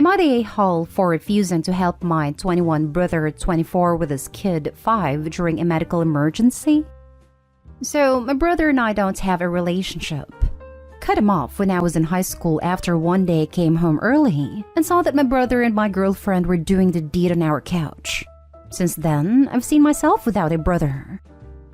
I the a-hole for refusing to help my 21 brother 24 with his kid 5 during a medical emergency? So, my brother and I don't have a relationship. Cut him off when I was in high school after one day I came home early and saw that my brother and my girlfriend were doing the deed on our couch. Since then, I've seen myself without a brother.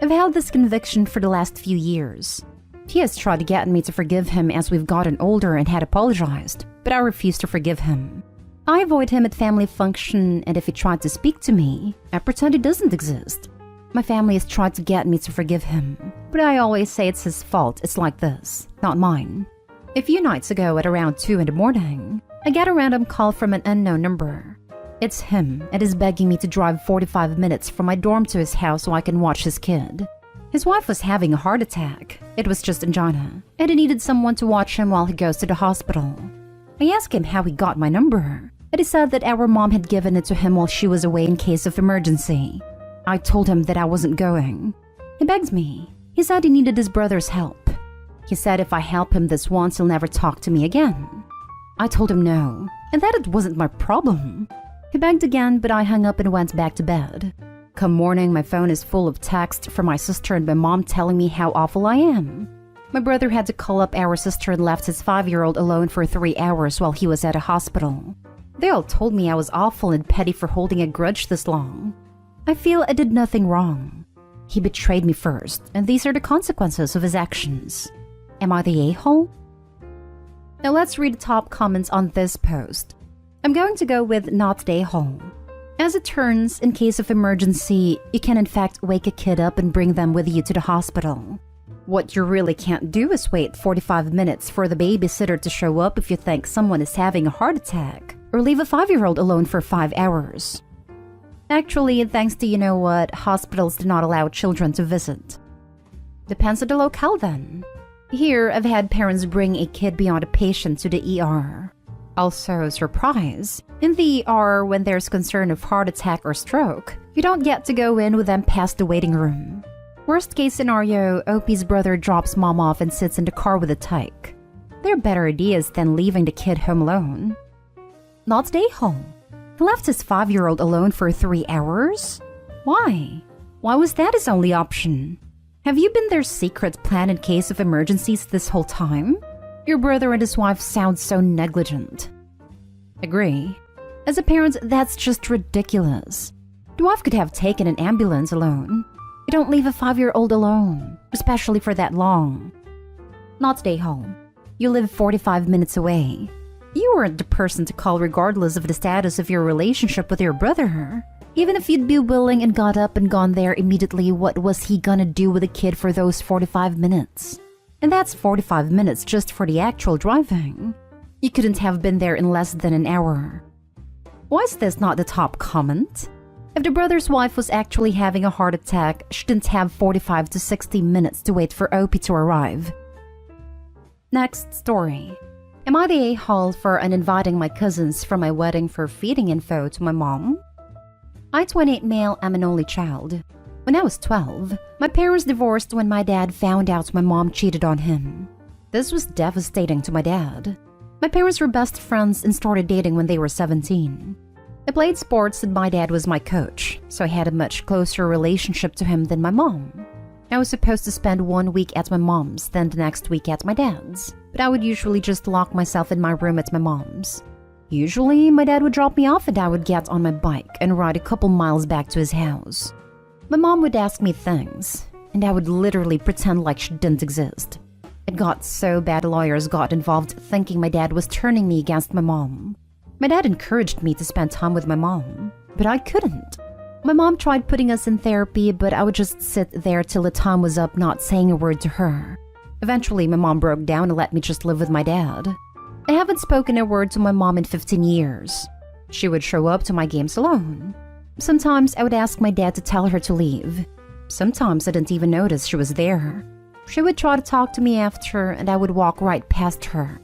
I've held this conviction for the last few years. He has tried to get me to forgive him as we've gotten older and had apologized, but I refuse to forgive him. I avoid him at family function, and if he tried to speak to me, I pretend he doesn't exist. My family has tried to get me to forgive him, but I always say it's his fault it's like this, not mine. A few nights ago at around 2 in the morning, I get a random call from an unknown number. It's him and is begging me to drive 45 minutes from my dorm to his house so I can watch his kid. His wife was having a heart attack. It was just angina, and he needed someone to watch him while he goes to the hospital. I asked him how he got my number, and he said that our mom had given it to him while she was away in case of emergency. I told him that I wasn't going. He begged me. He said he needed his brother's help. He said if I help him this once, he'll never talk to me again. I told him no, and that it wasn't my problem. He begged again, but I hung up and went back to bed. Come morning, my phone is full of texts from my sister and my mom telling me how awful I am. My brother had to call up our sister and left his 5-year-old alone for 3 hours while he was at a hospital. They all told me I was awful and petty for holding a grudge this long. I feel I did nothing wrong. He betrayed me first, and these are the consequences of his actions. Am I the a-hole? Now let's read the top comments on this post. I'm going to go with not the a-hole. As it turns, in case of emergency, you can in fact wake a kid up and bring them with you to the hospital. What you really can't do is wait 45 minutes for the babysitter to show up if you think someone is having a heart attack, or leave a 5-year-old alone for 5 hours. Actually, thanks to you-know-what, hospitals do not allow children to visit. Depends on the locale then. Here, I've had parents bring a kid beyond a patient to the ER. Also, surprise, in the ER when there's concern of heart attack or stroke, you don't get to go in with them past the waiting room. Worst case scenario, OP's brother drops mom off and sits in the car with a tyke. There are better ideas than leaving the kid home alone. Not stay home. He left his 5-year-old alone for 3 hours? Why? Why was that his only option? Have you been their secret plan in case of emergencies this whole time? Your brother and his wife sound so negligent. Agree. As a parent, that's just ridiculous. The wife could have taken an ambulance alone. You don't leave a 5-year-old alone, especially for that long. Not stay home. You live 45 minutes away. You weren't the person to call regardless of the status of your relationship with your brother. Even if you'd be willing and got up and gone there immediately, what was he gonna do with a kid for those 45 minutes? And that's 45 minutes just for the actual driving. You couldn't have been there in less than an hour. Why is this not the top comment? If the brother's wife was actually having a heart attack, she didn't have 45 to 60 minutes to wait for OP to arrive. Next story. Am I the a-hole for uninviting my cousins from my wedding for feeding info to my mom? I, 28 male, am an only child. When I was 12, my parents divorced when my dad found out my mom cheated on him. This was devastating to my dad. My parents were best friends and started dating when they were 17. I played sports and my dad was my coach, so I had a much closer relationship to him than my mom. I was supposed to spend 1 week at my mom's, then the next week at my dad's, but I would usually just lock myself in my room at my mom's. Usually, my dad would drop me off and I would get on my bike and ride a couple miles back to his house. My mom would ask me things, and I would literally pretend like she didn't exist. It got so bad lawyers got involved thinking my dad was turning me against my mom. My dad encouraged me to spend time with my mom, but I couldn't. My mom tried putting us in therapy, but I would just sit there till the time was up not saying a word to her. Eventually, my mom broke down and let me just live with my dad. I haven't spoken a word to my mom in 15 years. She would show up to my games alone. Sometimes I would ask my dad to tell her to leave. Sometimes I didn't even notice she was there. She would try to talk to me after, and I would walk right past her.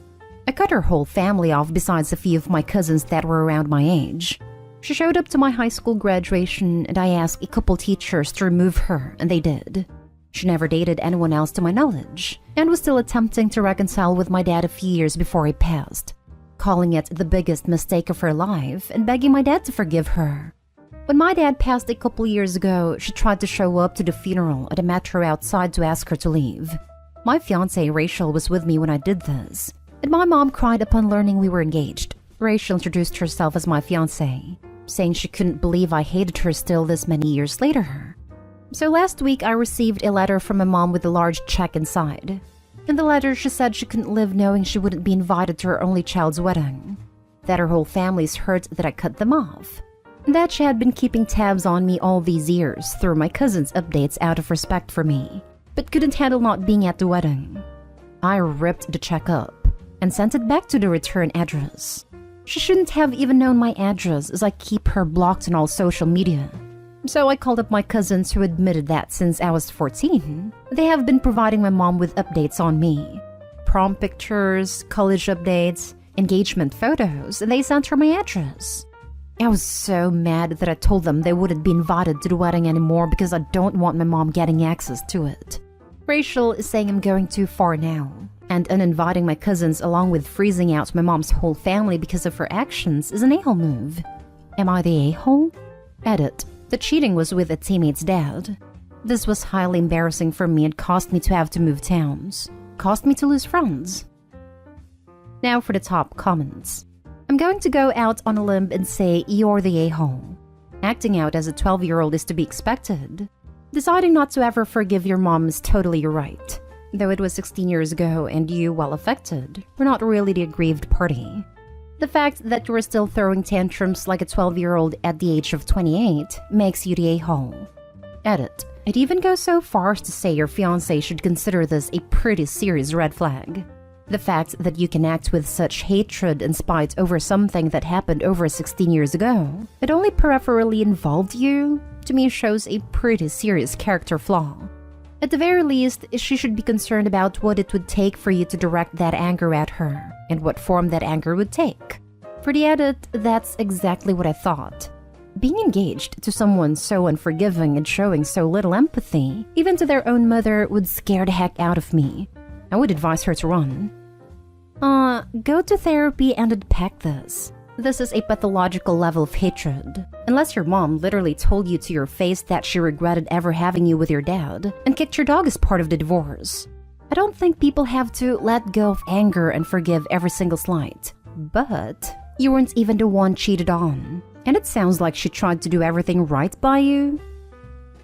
I cut her whole family off besides a few of my cousins that were around my age. She showed up to my high school graduation, and I asked a couple teachers to remove her, and they did. She never dated anyone else to my knowledge, and was still attempting to reconcile with my dad a few years before he passed. calling it the biggest mistake of her life and begging my dad to forgive her. When my dad passed a couple years ago, she tried to show up to the funeral at a metro outside to ask her to leave. My fiancée, Rachel, was with me when I did this, and my mom cried upon learning we were engaged. Rachel introduced herself as my fiancée, saying she couldn't believe I hated her still this many years later. So last week I received a letter from my mom with a large check inside. In the letter, she said she couldn't live knowing she wouldn't be invited to her only child's wedding, that her whole family's hurt that I cut them off, and that she had been keeping tabs on me all these years through my cousin's updates out of respect for me, but couldn't handle not being at the wedding. I ripped the check up and sent it back to the return address. She shouldn't have even known my address, as I keep her blocked on all social media. So I called up my cousins, who admitted that since I was 14, they have been providing my mom with updates on me. Prom pictures, college updates, engagement photos, and they sent her my address. I was so mad that I told them they wouldn't be invited to the wedding anymore because I don't want my mom getting access to it. Rachel is saying I'm going too far now, and uninviting my cousins along with freezing out my mom's whole family because of her actions is an a-hole move. Am I the a-hole? Edit. The cheating was with a teammate's dad. This was highly embarrassing for me and caused me to have to move towns. Caused me to lose friends. Now for the top comments. I'm going to go out on a limb and say you're the a-hole. Acting out as a 12-year-old is to be expected. Deciding not to ever forgive your mom is totally your right. Though it was 16 years ago and you, while affected, were not really the aggrieved party. The fact that you were still throwing tantrums like a 12-year-old at the age of 28 makes you the a-hole. Edit. I'd even go so far as to say your fiancé should consider this a pretty serious red flag. The fact that you can act with such hatred and spite over something that happened over 16 years ago, it only peripherally involved you, to me shows a pretty serious character flaw. At the very least, she should be concerned about what it would take for you to direct that anger at her, and what form that anger would take. For the edit, that's exactly what I thought. Being engaged to someone so unforgiving and showing so little empathy, even to their own mother, would scare the heck out of me. I would advise her to run. Go to therapy and unpack this. This is a pathological level of hatred. Unless your mom literally told you to your face that she regretted ever having you with your dad and kicked your dog as part of the divorce. I don't think people have to let go of anger and forgive every single slight. But you weren't even the one cheated on. And it sounds like she tried to do everything right by you.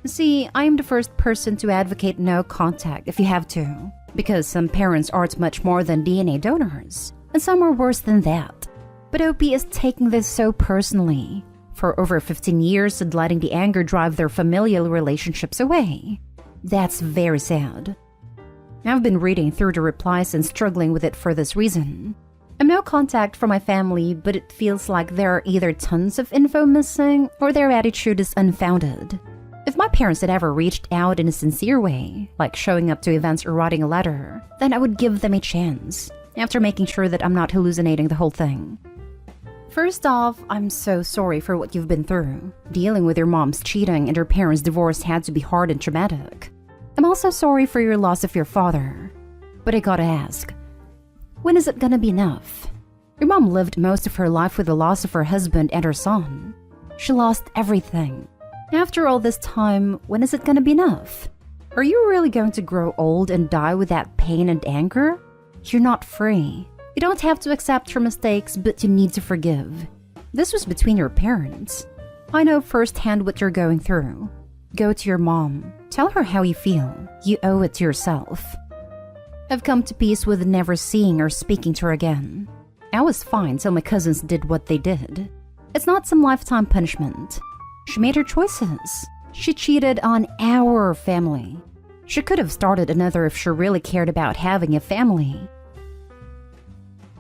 See, I am the first person to advocate no contact if you have to. Because some parents aren't much more than DNA donors. And some are worse than that. But OP is taking this so personally, for over 15 years and letting the anger drive their familial relationships away. That's very sad. I've been reading through the replies and struggling with it for this reason. I'm no contact from my family, but it feels like there are either tons of info missing or their attitude is unfounded. If my parents had ever reached out in a sincere way, like showing up to events or writing a letter, then I would give them a chance, after making sure that I'm not hallucinating the whole thing. First off, I'm so sorry for what you've been through. Dealing with your mom's cheating and her parents' divorce had to be hard and traumatic. I'm also sorry for your loss of your father. But I gotta ask, when is it gonna be enough? Your mom lived most of her life with the loss of her husband and her son. She lost everything. After all this time, when is it gonna be enough? Are you really going to grow old and die with that pain and anger? You're not free. You don't have to accept your mistakes, but you need to forgive. This was between your parents. I know firsthand what you're going through. Go to your mom. Tell her how you feel. You owe it to yourself. I've come to peace with never seeing or speaking to her again. I was fine till my cousins did what they did. It's not some lifetime punishment. She made her choices. She cheated on our family. She could have started another if she really cared about having a family.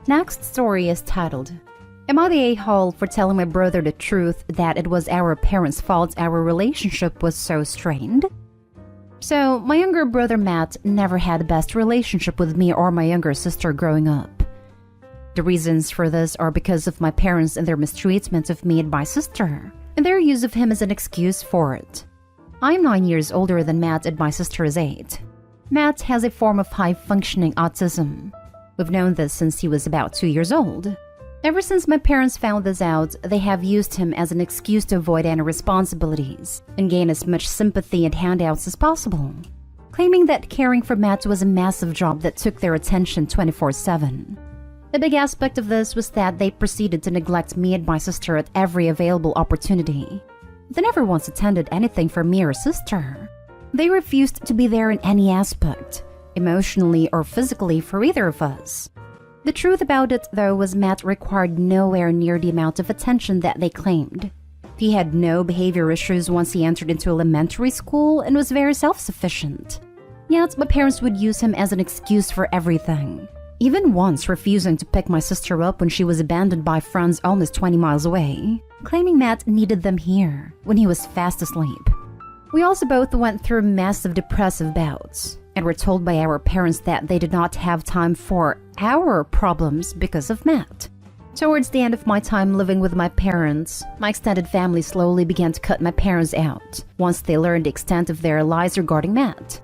Next story is titled, Am I the a-hole for telling my brother the truth that it was our parents' fault our relationship was so strained? So, my younger brother Matt never had the best relationship with me or my younger sister growing up. The reasons for this are because of my parents and their mistreatment of me and my sister, and their use of him as an excuse for it. I'm 9 years older than Matt and my sister is 8. Matt has a form of high-functioning autism. We've known this since he was about 2 years old. Ever since my parents found this out, they have used him as an excuse to avoid any responsibilities and gain as much sympathy and handouts as possible, claiming that caring for Matt was a massive job that took their attention 24/7. The big aspect of this was that they proceeded to neglect me and my sister at every available opportunity. They never once attended anything for me or sister. They refused to be there in any aspect, emotionally or physically, for either of us. The truth about it, though, was Matt required nowhere near the amount of attention that they claimed. He had no behavior issues once he entered into elementary school and was very self-sufficient. Yet, my parents would use him as an excuse for everything, even once refusing to pick my sister up when she was abandoned by friends almost 20 miles away, claiming Matt needed them here when he was fast asleep. We also both went through massive depressive bouts and were told by our parents that they did not have time for our problems because of Matt. Towards the end of my time living with my parents, my extended family slowly began to cut my parents out once they learned the extent of their lies regarding Matt.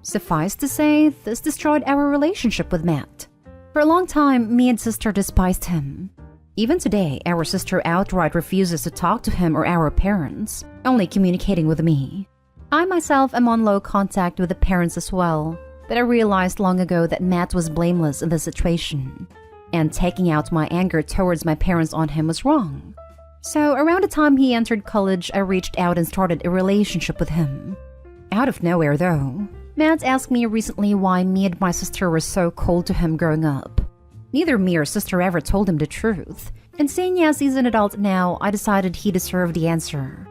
Suffice to say, this destroyed our relationship with Matt. For a long time, me and sister despised him. Even today, our sister outright refuses to talk to him or our parents, only communicating with me. I myself am on low contact with the parents as well, but I realized long ago that Matt was blameless in the situation, and taking out my anger towards my parents on him was wrong. So around the time he entered college, I reached out and started a relationship with him. Out of nowhere though, Matt asked me recently why me and my sister were so cold to him growing up. Neither me or sister ever told him the truth, and seeing as he's an adult now, I decided he deserved the answer.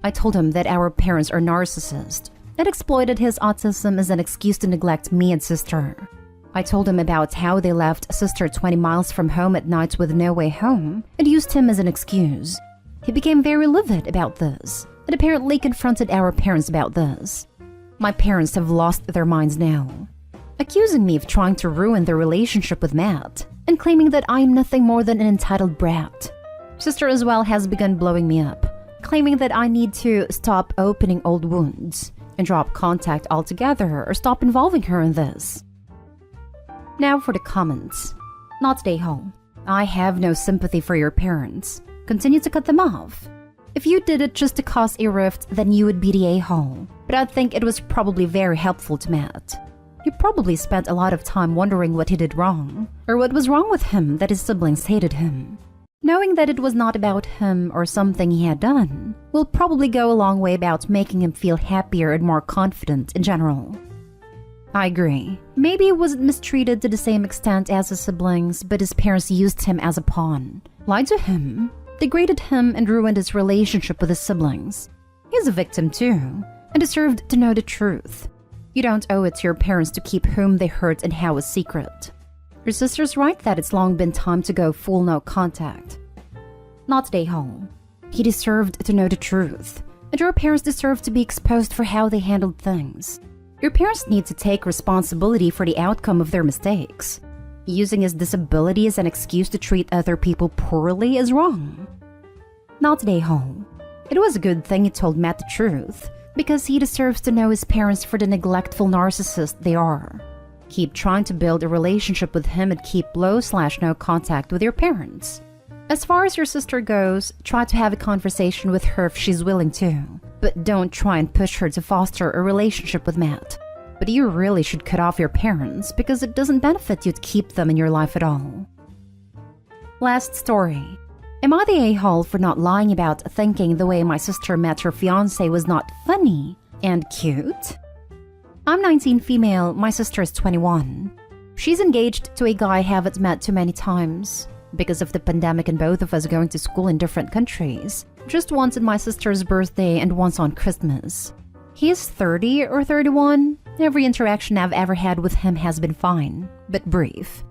I told him that our parents are narcissists that exploited his autism as an excuse to neglect me and sister. I told him about how they left sister 20 miles from home at night with no way home and used him as an excuse. He became very livid about this and apparently confronted our parents about this. My parents have lost their minds now, accusing me of trying to ruin their relationship with Matt and claiming that I am nothing more than an entitled brat. Sister as well has begun blowing me up, claiming that I need to stop opening old wounds and drop contact altogether or stop involving her in this. Now for the comments. Not today, home. I have no sympathy for your parents. Continue to cut them off. If you did it just to cause a rift, then you would be the a-hole. But I think it was probably very helpful to Matt. You probably spent a lot of time wondering what he did wrong, or what was wrong with him that his siblings hated him. Knowing that it was not about him or something he had done will probably go a long way about making him feel happier and more confident in general. I agree. Maybe he wasn't mistreated to the same extent as his siblings, but his parents used him as a pawn, lied to him, degraded him, and ruined his relationship with his siblings. He's a victim too, and deserved to know the truth. You don't owe it to your parents to keep whom they hurt and how a secret. Your sister's right that it's long been time to go full no contact. Not today, home. He deserved to know the truth, and your parents deserve to be exposed for how they handled things. Your parents need to take responsibility for the outcome of their mistakes. Using his disability as an excuse to treat other people poorly is wrong. Not today, home. It was a good thing you told Matt the truth, because he deserves to know his parents for the neglectful narcissist they are. Keep trying to build a relationship with him and keep low/no contact with your parents. As far as your sister goes, try to have a conversation with her if she's willing to, but don't try and push her to foster a relationship with Matt. But you really should cut off your parents because it doesn't benefit you to keep them in your life at all. Last story. Am I the a-hole for not lying about thinking the way my sister met her fiancé was not funny and cute? I'm 19 female, my sister is 21. She's engaged to a guy I haven't met too many times because of the pandemic and both of us going to school in different countries. Just once on my sister's birthday and once on Christmas. He is 30 or 31. Every interaction I've ever had with him has been fine, but brief.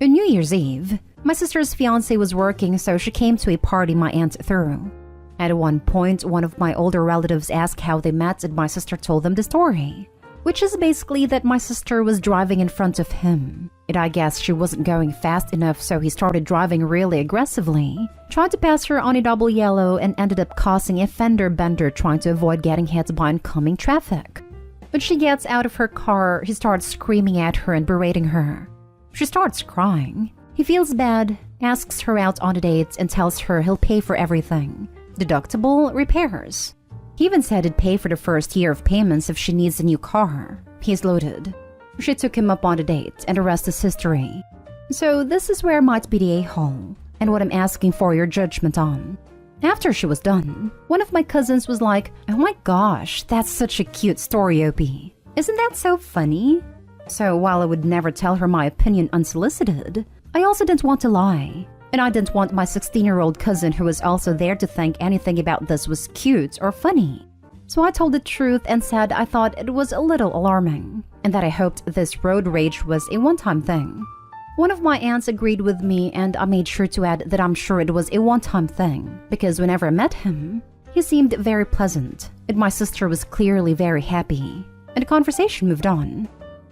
On New Year's Eve, my sister's fiancé was working, so she came to a party my aunt threw. At one point, one of my older relatives asked how they met and my sister told them the story, which is basically that my sister was driving in front of him. And I guess she wasn't going fast enough, so he started driving really aggressively, tried to pass her on a double yellow, and ended up causing a fender bender trying to avoid getting hit by oncoming traffic. When she gets out of her car, he starts screaming at her and berating her. She starts crying. He feels bad, asks her out on a date, and tells her he'll pay for everything. Deductible, repairs. He even said he'd pay for the first year of payments if she needs a new car. He's loaded. She took him up on a date, and the rest is history. So this is where might be the a-hole, and what I'm asking for your judgment on. After she was done, one of my cousins was like, "Oh my gosh, that's such a cute story, Opie. Isn't that so funny?" So while I would never tell her my opinion unsolicited, I also didn't want to lie. And I didn't want my 16-year-old cousin who was also there to think anything about this was cute or funny. So I told the truth and said I thought it was a little alarming, and that I hoped this road rage was a one-time thing. One of my aunts agreed with me, and I made sure to add that I'm sure it was a one-time thing, because whenever I met him, he seemed very pleasant, and my sister was clearly very happy, and the conversation moved on.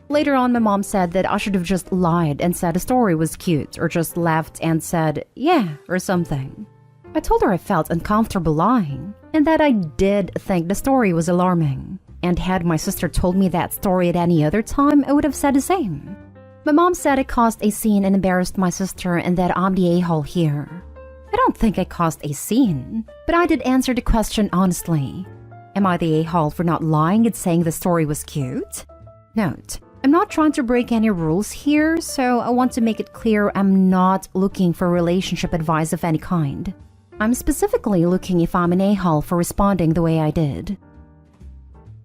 Later on, my mom said that I should have just lied and said the story was cute, or just laughed and said, "yeah," or something. I told her I felt uncomfortable lying, and that I did think the story was alarming, and had my sister told me that story at any other time, I would have said the same. My mom said I caused a scene and embarrassed my sister, and that I'm the a-hole here. I don't think I caused a scene, but I did answer the question honestly. Am I the a-hole for not lying and saying the story was cute? Note, I'm not trying to break any rules here, so I want to make it clear I'm not looking for relationship advice of any kind. I'm specifically looking if I'm an a-hole for responding the way I did.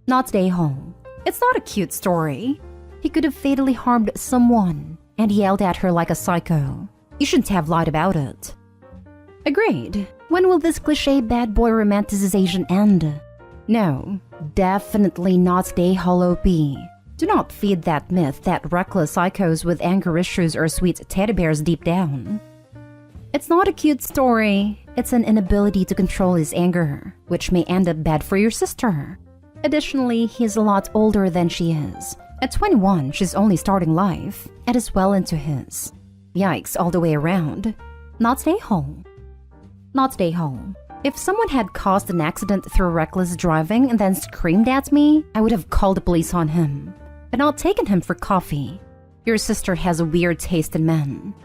Not the a-hole. It's not a cute story. He could have fatally harmed someone, and he yelled at her like a psycho. You shouldn't have lied about it. Agreed. When will this cliché bad boy romanticization end? No, definitely not the a-hole OP. Do not feed that myth that reckless psychos with anger issues are sweet teddy bears deep down. It's not a cute story, it's an inability to control his anger, which may end up bad for your sister. Additionally, he's a lot older than she is. At 21, she's only starting life, and is well into his. Yikes all the way around. Not the a-hole. Not the a-hole. If someone had caused an accident through reckless driving and then screamed at me, I would have called the police on him, but not taken him for coffee. Your sister has a weird taste in men.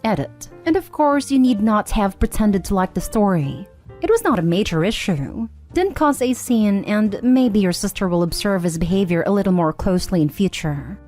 Edit. And of course, you need not have pretended to like the story. It was not a major issue. Didn't cause a scene, and maybe your sister will observe his behavior a little more closely in future.